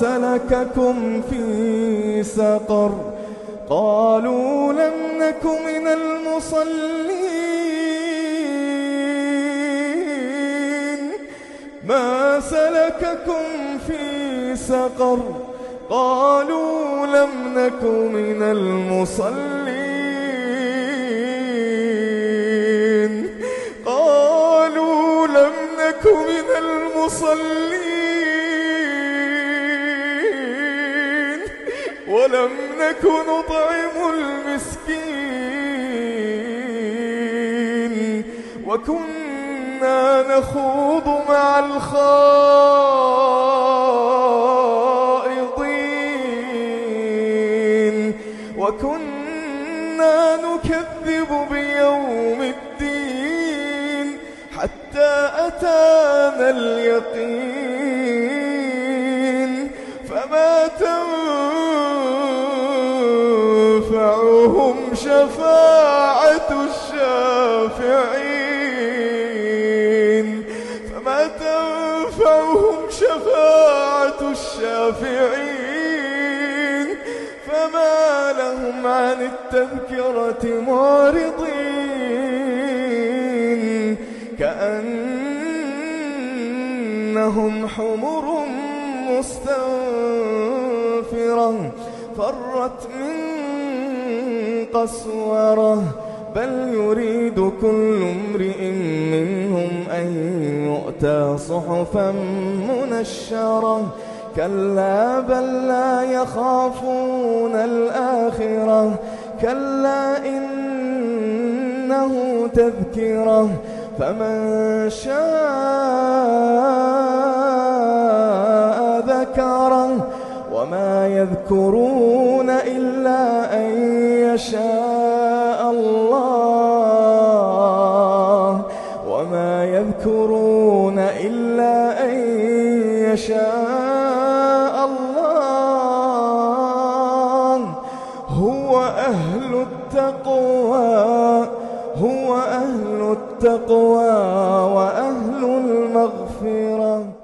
سلككم في سقر قالوا لم نك من المصلين ما سلككم في سقر قالوا لم نك من المصلين قالوا لم نك من المصلين ولم نك نطعم المسكين وكنا نخوض مع الخائضين وكنا نكذب بيوم الدين حتى أتانا اليقين فما تنفعهم شفاعة الشافعين فما تنفعهم شفاعة الشافعين فما لهم عن التذكرة معرضين كأنهم حمر مستنفرة فرت من قسورة بل يريد كل امرئ منهم أن يؤتى صحفا منشرة كلا بل لا يخافون الآخرة كلا إنه تذكرة فمن شاء ذكره وما يذكرون إلا أن يشاء الله وما يذكرون إلا أن يشاء الله هو أهل التقوى وأهل المغفرة.